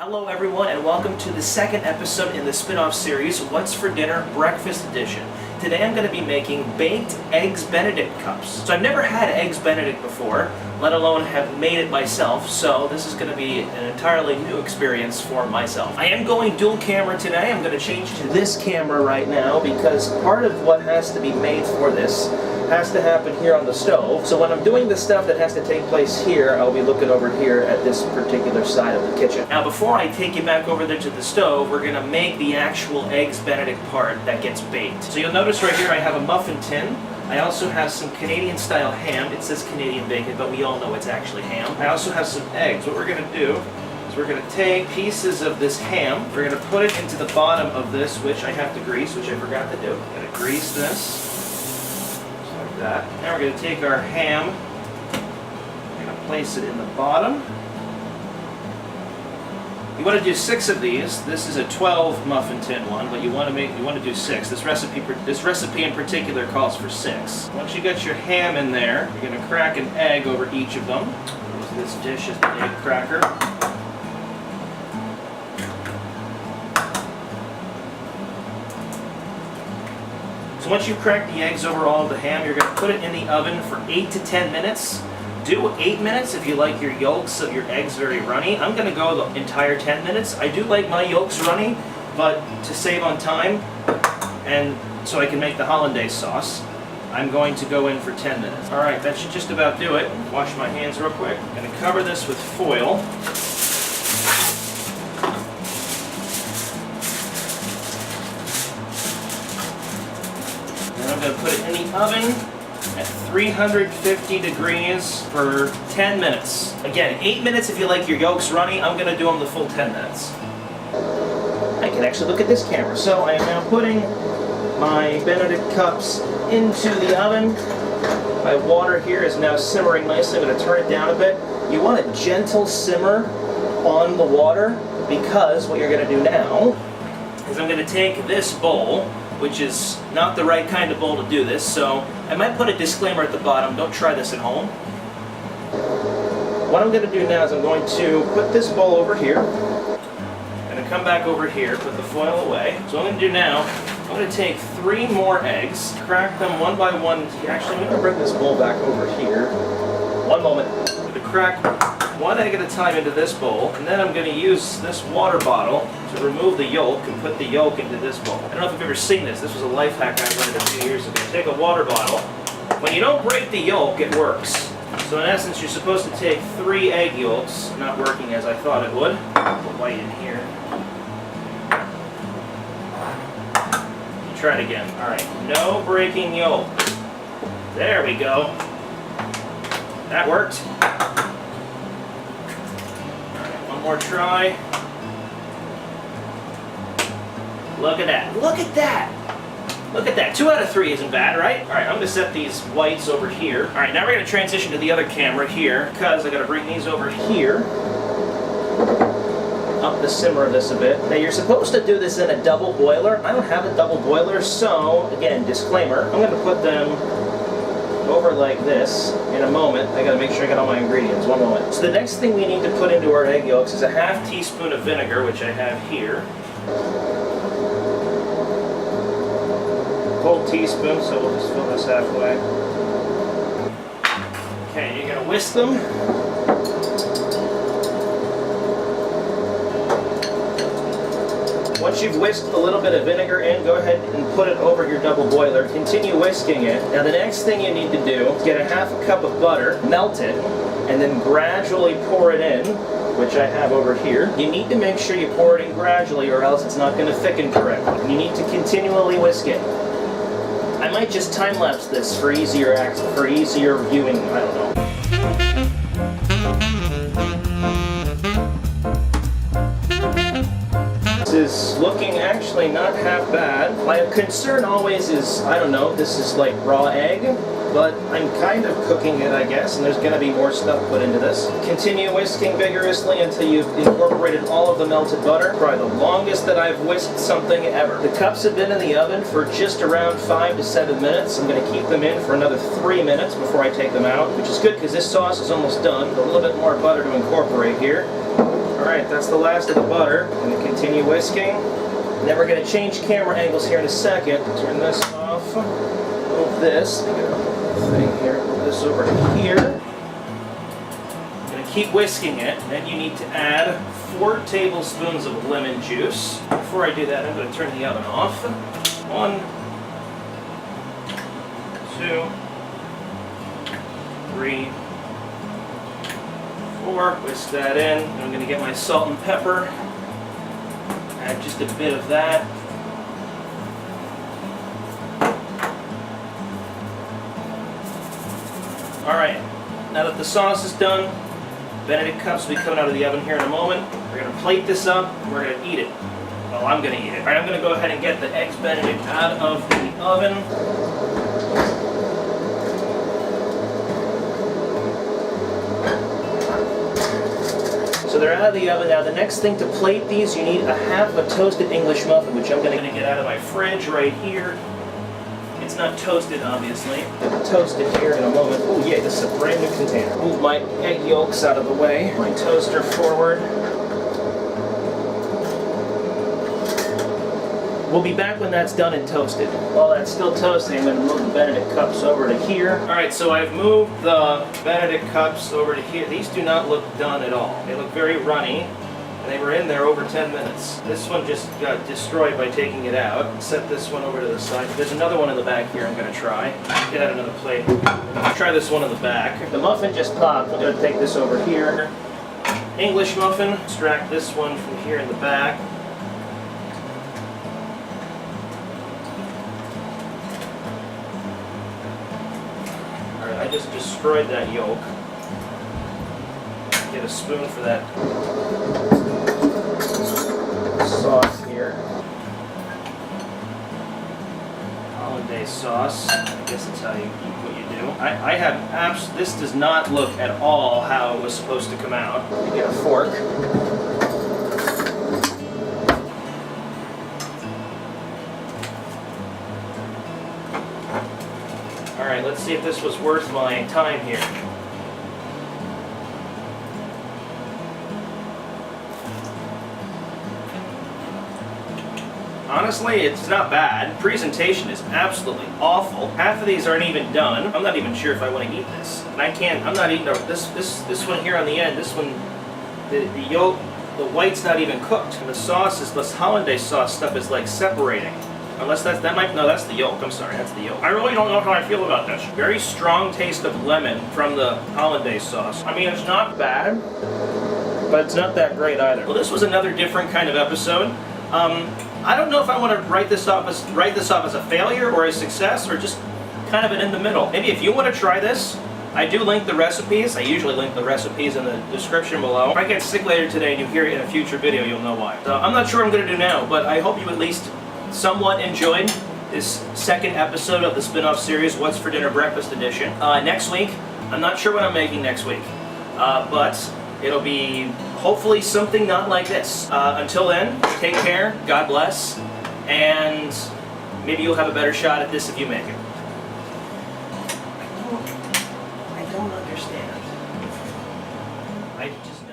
Hello everyone and welcome to the second episode in the spin-off series, What's for Dinner Breakfast Edition. Today I'm going to be making baked Eggs Benedict cups. So I've never had Eggs Benedict before, let alone have made it myself, so this is going to be an entirely new experience for myself. I am going dual camera today. I'm going to change to this camera right now because part of what has to be made for this has to happen here on the stove. So when I'm doing the stuff that has to take place here, I'll be looking over here at this particular side of the kitchen. Now before I take you back over there to the stove, we're going to make the actual Eggs Benedict part that gets baked. So you'll notice right here I have a muffin tin. I also have some Canadian style ham. It says Canadian bacon, but we all know it's actually ham. I also have some eggs. What we're going to do is we're going to take pieces of this ham. We're going to put it into the bottom of this, which I have to grease, which I forgot to do. I'm going to grease this. That. Now we're going to take our ham, we're going to place it in the bottom. You want to do 6 of these. This is a 12 muffin tin one, but you want to do 6. This recipe in particular calls for 6. Once you got your ham in there, you're going to crack an egg over each of them. Use this dish as the egg cracker. So once you crack the eggs over all of the ham, you're going to put it in the oven for 8 to 10 minutes. Do 8 minutes if you like your yolks of your eggs very runny. I'm going to go the entire 10 minutes. I do like my yolks runny, but to save on time, and so I can make the hollandaise sauce, I'm going to go in for 10 minutes. Alright, that should just about do it. Wash my hands real quick. I'm going to cover this with foil. I'm going to put it in the oven at 350 degrees for 10 minutes. Again, 8 minutes if you like your yolks runny. I'm going to do them the full 10 minutes. I can actually look at this camera. So I am now putting my Benedict cups into the oven. My water here is now simmering nicely. I'm going to turn it down a bit. You want a gentle simmer on the water because what you're going to do now is I'm going to take this bowl, which is not the right kind of bowl to do this, so I might put a disclaimer at the bottom, don't try this at home. What I'm going to do now is I'm going to put this bowl over here. I'm going to come back over here, put the foil away. So what I'm going to do now, I'm going to take 3 more eggs, crack them one by one. Actually, I'm going to bring this bowl back over here. One moment. I'm going to crack 1 egg at a time into this bowl, and then I'm going to use this water bottle to remove the yolk and put the yolk into this bowl. I don't know if you've ever seen this. This was a life hack I learned a few years ago. Take a water bottle. When you don't break the yolk, it works. So in essence, you're supposed to take 3 egg yolks, not working as I thought it would. Put white in here. Try it again. Alright, no breaking yolk. There we go. That worked. One more try. Look at that. Look at that. Look at that. 2 out of 3 isn't bad, right? Alright, I'm going to set these whites over here. Alright, now we're going to transition to the other camera here because I got to bring these over here. Up the simmer of this a bit. Now you're supposed to do this in a double boiler. I don't have a double boiler, so again, disclaimer, I'm going to put them over like this in a moment. I gotta make sure I got all my ingredients. One moment. So the next thing we need to put into our egg yolks is a ½ teaspoon of vinegar, which I have here. Whole teaspoon, so we'll just fill this halfway. Okay, you're gonna whisk them. Once you've whisked a little bit of vinegar in, go ahead and put it over your double boiler. Continue whisking it. Now the next thing you need to do is get a ½ cup of butter, melt it, and then gradually pour it in, which I have over here. You need to make sure you pour it in gradually or else it's not going to thicken correctly. You need to continually whisk it. I might just time-lapse this for easier viewing, I don't know. This is looking actually not half bad. My concern always is, I don't know, this is like raw egg, but I'm kind of cooking it, I guess, and there's going to be more stuff put into this. Continue whisking vigorously until you've incorporated all of the melted butter. Probably the longest that I've whisked something ever. The cups have been in the oven for just around 5 to 7 minutes. I'm going to keep them in for another 3 minutes before I take them out, which is good because this sauce is almost done. A little bit more butter to incorporate here. Alright, that's the last of the butter. I'm going to continue whisking. And then we're going to change camera angles here in a second. Turn this off. Move this. Thing here, move this over to here. I'm going to keep whisking it, and then you need to add 4 tablespoons of lemon juice. Before I do that, I'm going to turn the oven off. 1, 2, 3, 4. Whisk that in. And I'm going to get my salt and pepper. Add just a bit of that. Alright, now that the sauce is done, Benedict cups will be coming out of the oven here in a moment. We're going to plate this up and we're going to eat it. Well, I'm going to eat it. Alright, I'm going to go ahead and get the Eggs Benedict out of the oven. So they're out of the oven. Now the next thing to plate these, you need a half a toasted English muffin, which I'm going to get out of my fridge right here. It's not toasted, obviously. I'll toast it here in a moment. Oh yeah, this is a brand new container. Move my egg yolks out of the way. My toaster forward. We'll be back when that's done and toasted. While that's still toasting, I'm going to move the Benedict cups over to here. Alright, so I've moved the Benedict cups over to here. These do not look done at all. They look very runny. They were in there over 10 minutes. This one just got destroyed by taking it out. Set this one over to the side. There's another one in the back here I'm going to try. Get out another plate. Try this one in the back. The muffin just popped. I'm going to take this over here. English muffin. Extract this one from here in the back. Alright, I just destroyed that yolk. Get a spoon for that sauce here. Hollandaise sauce. I guess that's how what you do. I have this does not look at all how it was supposed to come out. You get a fork. Alright, let's see if this was worth my time here. Honestly, it's not bad. Presentation is absolutely awful. Half of these aren't even done. I'm not even sure if I want to eat this. And I'm not eating this one here on the end. This one, the yolk, the white's not even cooked. And the sauce is, this hollandaise sauce stuff is like separating. Unless that's the yolk. I'm sorry, that's the yolk. I really don't know how I feel about this. Very strong taste of lemon from the hollandaise sauce. I mean, it's not bad, but it's not that great either. Well, this was another different kind of episode. I don't know if I want to write this off as a failure or a success or just kind of an in the middle. Maybe if you want to try this, I do link the recipes. I usually link the recipes in the description below. If I get sick later today and you hear it in a future video, you'll know why. So I'm not sure what I'm going to do now, but I hope you at least somewhat enjoyed this second episode of the spin-off series, What's for Dinner Breakfast Edition. Next week, I'm not sure what I'm making next week, but it'll be hopefully something not like this. Until then, take care, God bless, and maybe you'll have a better shot at this if you make it. I don't understand. I just